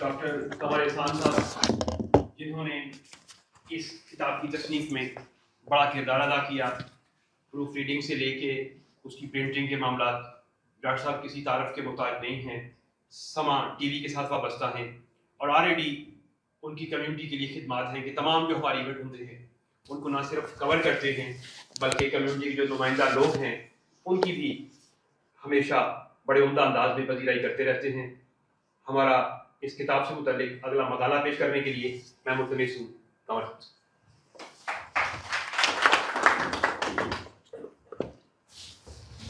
Doctor Qamar احسان صاحب جنہوں نے اس کتاب کی تصنیف میں بڑا کردار ادا کیا، پروف ریڈنگ سے لے کے اس کی پرنٹنگ کے معاملات۔ ڈاکٹر صاحب کسی تعارف کے محتاج نہیں ہیں، سما ٹی وی کے ساتھ وابستہ ہیں، اور آلریڈی ان کی کمیونٹی کے لیے خدمات ہیں کہ تمام جو ہماری ایونٹ ہوتے ہیں ان کو نہ صرف کور کرتے ہیں بلکہ کمیونٹی کے جو نمائندہ لوگ ہیں ان کی بھی ہمیشہ بڑے عمدہ انداز میں پذیرائی کرتے رہتے ہیں۔ ہمارا اس کتاب سے متعلق اگلا مقالہ پیش کرنے کے لیے میں ملتمس ہوں قمر۔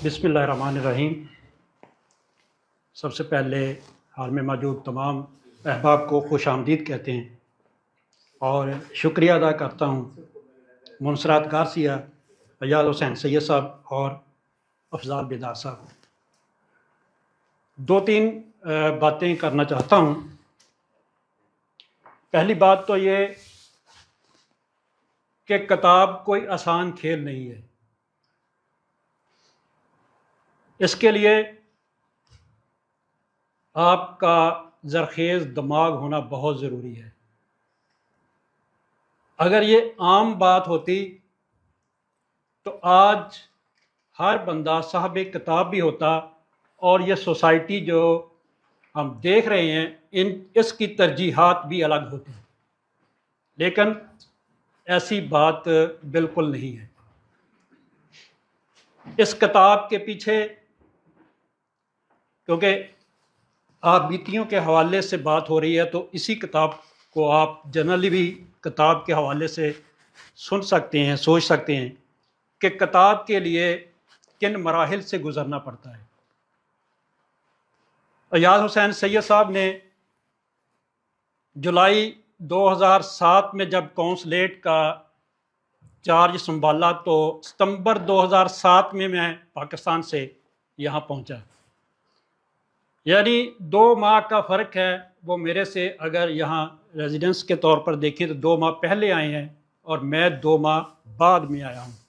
بسم اللہ الرحمن الرحیم۔ سب سے پہلے حال میں موجود تمام احباب کو خوش آمدید کہتے ہیں اور شکریہ ادا کرتا ہوں منصرات گارسیہ، ایاز حسین سید صاحب اور افضال بیدار صاحب۔ دو تین باتیں کرنا چاہتا ہوں۔ پہلی بات تو یہ کہ کتاب کوئی آسان کھیل نہیں ہے، اس کے لیے آپ کا زرخیز دماغ ہونا بہت ضروری ہے۔ اگر یہ عام بات ہوتی تو آج ہر بندہ صاحب کتاب بھی ہوتا اور یہ سوسائٹی جو ہم دیکھ رہے ہیں اس کی ترجیحات بھی الگ ہوتی، لیکن ایسی بات بالکل نہیں ہے۔ اس کتاب کے پیچھے، کیونکہ آپ بیتیوں کے حوالے سے بات ہو رہی ہے تو اسی کتاب کو آپ جنرلی بھی کتاب کے حوالے سے سن سکتے ہیں، سوچ سکتے ہیں کہ کتاب کے لیے کن مراحل سے گزرنا پڑتا ہے۔ ایاز حسین سید صاحب نے جولائی 2007 میں جب کونسلیٹ کا چارج سنبھالا تو ستمبر 2007 میں پاکستان سے یہاں پہنچا، یعنی 2 ماہ کا فرق ہے۔ وہ میرے سے اگر یہاں ریزیڈنس کے طور پر دیکھیں تو 2 ماہ پہلے آئے ہیں اور میں 2 ماہ بعد میں آیا ہوں۔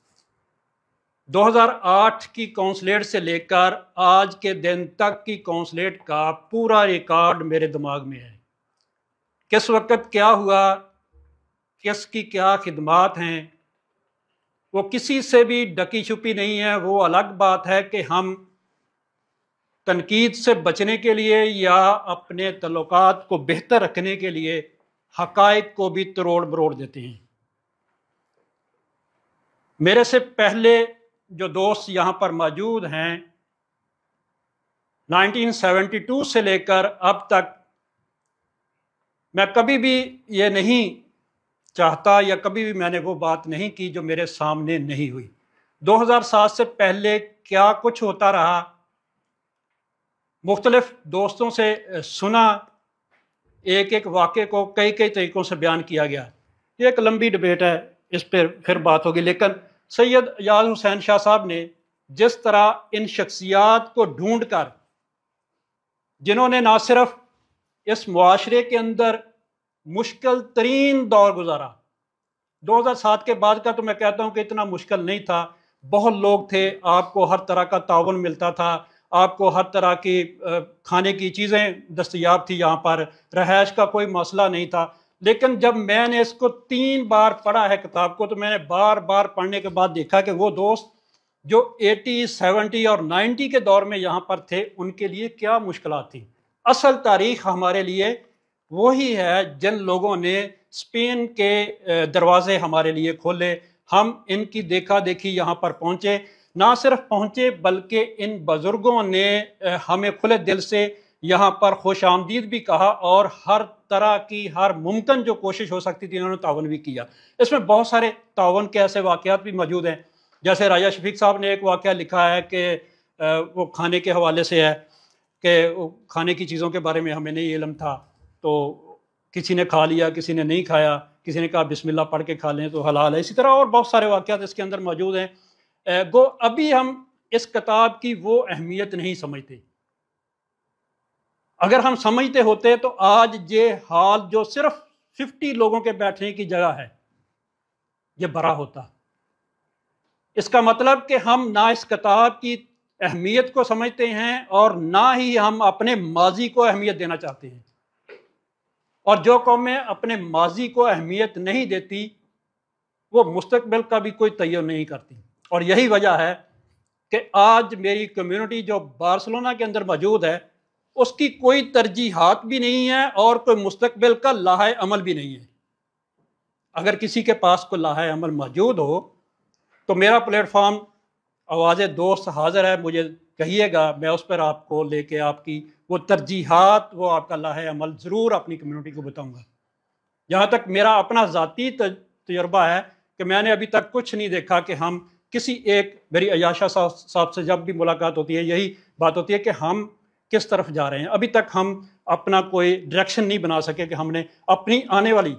2008 کی کونسلیٹ سے لے کر آج کے دن تک کی کونسلیٹ کا پورا ریکارڈ میرے دماغ میں ہے۔ کس وقت کیا ہوا، کس کی کیا خدمات ہیں، وہ کسی سے بھی ڈکی چھپی نہیں ہے۔ وہ الگ بات ہے کہ ہم تنقید سے بچنے کے لیے یا اپنے تعلقات کو بہتر رکھنے کے لیے حقائق کو بھی تروڑ مروڑ دیتے ہیں۔ میرے سے پہلے جو دوست یہاں پر موجود ہیں 1972 سے لے کر اب تک، میں کبھی بھی یہ نہیں چاہتا یا کبھی بھی میں نے وہ بات نہیں کی جو میرے سامنے نہیں ہوئی۔ 2007 سے پہلے کیا کچھ ہوتا رہا، مختلف دوستوں سے سنا، ایک ایک واقعے کو کئی طریقوں سے بیان کیا گیا۔ یہ ایک لمبی ڈبیٹ ہے، اس پہ پھر بات ہوگی، لیکن سید ایاز حسین شاہ صاحب نے جس طرح ان شخصیات کو ڈھونڈ کر، جنہوں نے نہ صرف اس معاشرے کے اندر مشکل ترین دور گزارا، 2007 کے بعد کا تو میں کہتا ہوں کہ اتنا مشکل نہیں تھا، بہت لوگ تھے، آپ کو ہر طرح کا تعاون ملتا تھا، آپ کو ہر طرح کی کھانے کی چیزیں دستیاب تھی، یہاں پر رہائش کا کوئی مسئلہ نہیں تھا۔ لیکن جب میں نے اس کو 3 بار پڑھا ہے کتاب کو، تو میں نے بار بار پڑھنے کے بعد دیکھا کہ وہ دوست جو 80، 70 اور 90 کے دور میں یہاں پر تھے ان کے لیے کیا مشکلات تھیں۔ اصل تاریخ ہمارے لیے وہی ہے جن لوگوں نے اسپین کے دروازے ہمارے لیے کھولے، ہم ان کی دیکھا دیکھی یہاں پر پہنچے، نہ صرف پہنچے بلکہ ان بزرگوں نے ہمیں کھلے دل سے یہاں پر خوش آمدید بھی کہا اور ہر طرح کی ہر ممکن جو کوشش ہو سکتی تھی انہوں نے تعاون بھی کیا۔ اس میں بہت سارے تعاون کے ایسے واقعات بھی موجود ہیں، جیسے راجہ شفیق صاحب نے ایک واقعہ لکھا ہے کہ وہ کھانے کے حوالے سے ہے کہ کھانے کی چیزوں کے بارے میں ہمیں نہیں علم تھا، تو کسی نے کھا لیا، کسی نے نہیں کھایا، کسی نے کہا بسم اللہ پڑھ کے کھا لیں تو حلال ہے۔ اسی طرح اور بہت سارے واقعات اس کے اندر موجود ہیں۔ گو ابھی ہم اس کتاب کی وہ اہمیت نہیں سمجھتے، اگر ہم سمجھتے ہوتے تو آج یہ حال جو صرف 50 لوگوں کے بیٹھنے کی جگہ ہے یہ بڑا ہوتا۔ اس کا مطلب کہ ہم نہ اس کتاب کی اہمیت کو سمجھتے ہیں اور نہ ہی ہم اپنے ماضی کو اہمیت دینا چاہتے ہیں۔ اور جو قومیں اپنے ماضی کو اہمیت نہیں دیتی وہ مستقبل کا بھی کوئی تعین نہیں کرتی. اور یہی وجہ ہے کہ آج میری کمیونٹی جو بارسلونا کے اندر موجود ہے اس کی کوئی ترجیحات بھی نہیں ہے اور کوئی مستقبل کا لاحہ عمل بھی نہیں ہے. اگر کسی کے پاس کوئی لاحہ عمل موجود ہو تو میرا پلیٹ فارم آواز دوست حاضر ہے, مجھے کہیے گا, میں اس پر آپ کو لے کے آپ کی وہ ترجیحات, وہ آپ کا لاحہ عمل ضرور اپنی کمیونٹی کو بتاؤں گا. جہاں تک میرا اپنا ذاتی تجربہ ہے کہ میں نے ابھی تک کچھ نہیں دیکھا کہ ہم کسی ایک, میری عیاشہ صاحب سے جب بھی ملاقات ہوتی ہے یہی بات ہوتی ہے کہ ہم کس طرف جا رہے ہیں. ابھی تک ہم اپنا کوئی ڈائریکشن نہیں بنا سکے کہ ہم نے اپنی آنے والی,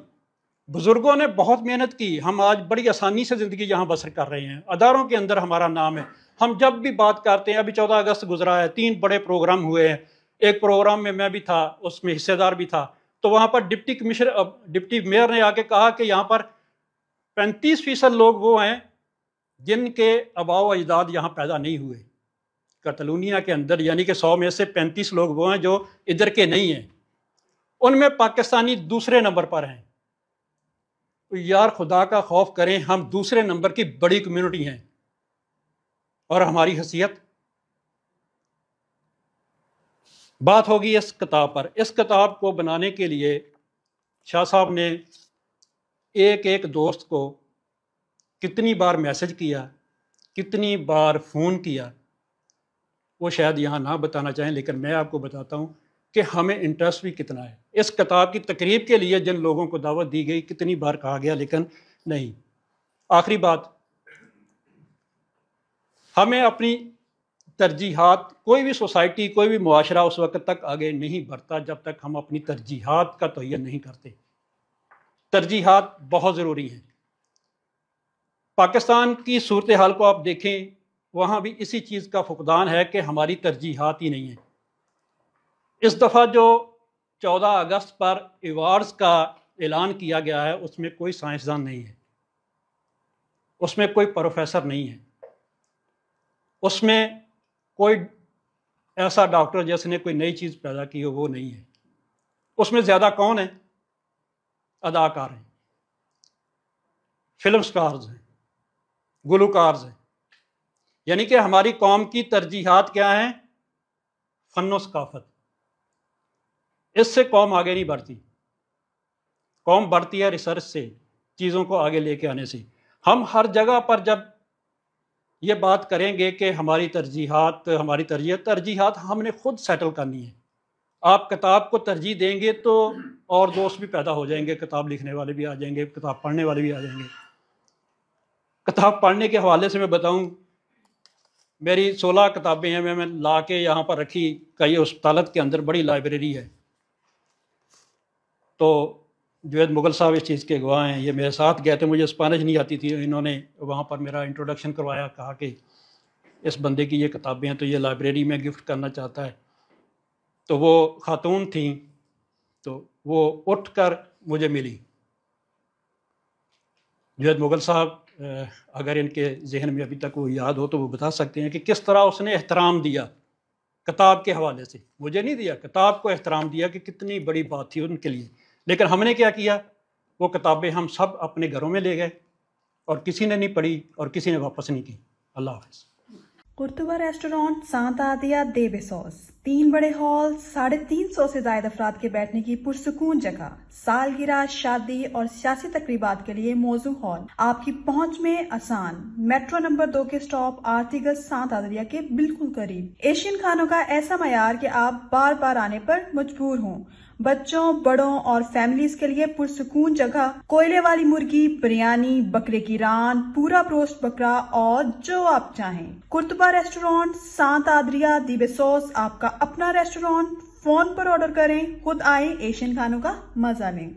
بزرگوں نے بہت محنت کی, ہم آج بڑی آسانی سے زندگی یہاں بسر کر رہے ہیں, اداروں کے اندر ہمارا نام ہے. ہم جب بھی بات کرتے ہیں, ابھی 14 اگست گزرا ہے, 3 بڑے پروگرام ہوئے ہیں, ایک پروگرام میں بھی تھا, اس میں حصے دار بھی تھا, تو وہاں پر ڈپٹی میئر نے آ کے کہا کہ یہاں پر 35% لوگ وہ ہیں جن کے آباء و اجداد یہاں پیدا نہیں ہوئے کتالونیا کے اندر, یعنی کہ 100 میں سے 35 لوگ وہ ہیں جو ادھر کے نہیں ہیں, ان میں پاکستانی دوسرے نمبر پر ہیں. تو یار خدا کا خوف کریں, ہم دوسرے نمبر کی بڑی کمیونٹی ہیں اور ہماری حیثیت. بات ہوگی اس کتاب پر. اس کتاب کو بنانے کے لیے شاہ صاحب نے ایک دوست کو کتنی بار میسج کیا, کتنی بار فون کیا, وہ شاید یہاں نہ بتانا چاہیں, لیکن میں آپ کو بتاتا ہوں کہ ہمیں انٹرسٹ بھی کتنا ہے. اس کتاب کی تقریب کے لیے جن لوگوں کو دعوت دی گئی کتنی بار کہا گیا, لیکن نہیں. آخری بات, ہمیں اپنی ترجیحات, کوئی بھی سوسائٹی, کوئی بھی معاشرہ اس وقت تک آگے نہیں بڑھتا جب تک ہم اپنی ترجیحات کا تعین نہیں کرتے. ترجیحات بہت ضروری ہیں. پاکستان کی صورتحال کو آپ دیکھیں, وہاں بھی اسی چیز کا فقدان ہے کہ ہماری ترجیحات ہی نہیں ہیں. اس دفعہ جو 14 اگست پر ایوارڈز کا اعلان کیا گیا ہے اس میں کوئی سائنسدان نہیں ہے, اس میں کوئی پروفیسر نہیں ہے, اس میں کوئی ایسا ڈاکٹر جس نے کوئی نئی چیز پیدا کی ہو وہ نہیں ہے. اس میں زیادہ کون ہیں؟ اداکار ہیں, فلم سٹارز ہیں, گلوکارز ہیں. یعنی کہ ہماری قوم کی ترجیحات کیا ہیں؟ فن و ثقافت. اس سے قوم آگے نہیں بڑھتی. قوم بڑھتی ہے ریسرچ سے, چیزوں کو آگے لے کے آنے سے. ہم ہر جگہ پر جب یہ بات کریں گے کہ ہماری ترجیحات ہم نے خود سیٹل کرنی ہے. آپ کتاب کو ترجیح دیں گے تو اور دوست بھی پیدا ہو جائیں گے, کتاب لکھنے والے بھی آ جائیں گے, کتاب پڑھنے والے بھی آ جائیں گے. کتاب پڑھنے کے حوالے سے میں بتاؤں, میری 16 کتابیں ہیں, میں لا کے یہاں پر رکھی. کئی اسپتالت کے اندر بڑی لائبریری ہے. تو جوید مغل صاحب اس چیز کے گواہ ہیں, یہ میرے ساتھ گئے تھے, مجھے اسپینش نہیں آتی تھی, انہوں نے وہاں پر میرا انٹروڈکشن کروایا, کہا کہ اس بندے کی یہ کتابیں ہیں تو یہ لائبریری میں گفٹ کرنا چاہتا ہے. تو وہ خاتون تھیں, تو وہ اٹھ کر مجھے ملی. جوید مغل صاحب, اگر ان کے ذہن میں ابھی تک وہ یاد ہو تو وہ بتا سکتے ہیں کہ کس طرح اس نے احترام دیا کتاب کے حوالے سے. مجھے نہیں دیا, کتاب کو احترام دیا کہ کتنی بڑی بات تھی ان کے لیے. لیکن ہم نے کیا کیا, وہ کتابیں ہم سب اپنے گھروں میں لے گئے اور کسی نے نہیں پڑھی اور کسی نے واپس نہیں کی. اللہ حافظ. قرطبہ ریسٹورانٹ سانتا عادیہ دے بیسوس, 3 بڑے ہال, 350 سے زائد افراد کے بیٹھنے کی پرسکون جگہ, سالگرہ, شادی اور سیاسی تقریبات کے لیے موزوں ہال, آپ کی پہنچ میں آسان, میٹرو نمبر 2 کے سٹاپ آرتیگس سانتا عادیہ کے بالکل قریب. ایشین کھانوں کا ایسا معیار کہ آپ بار بار آنے پر مجبور ہوں. بچوں, بڑوں اور فیملیز کے لیے پرسکون جگہ, کوئلے والی مرغی, بریانی, بکرے کی ران, پورا بروسٹ بکرا اور جو آپ چاہیں. قرطبہ ریسٹورانٹ سانتا عادیہ دی بیسوس آپ کا اپنا ریسٹورانٹ. فون پر آرڈر کریں, خود آئیں, ایشین کھانوں کا مزہ لیں.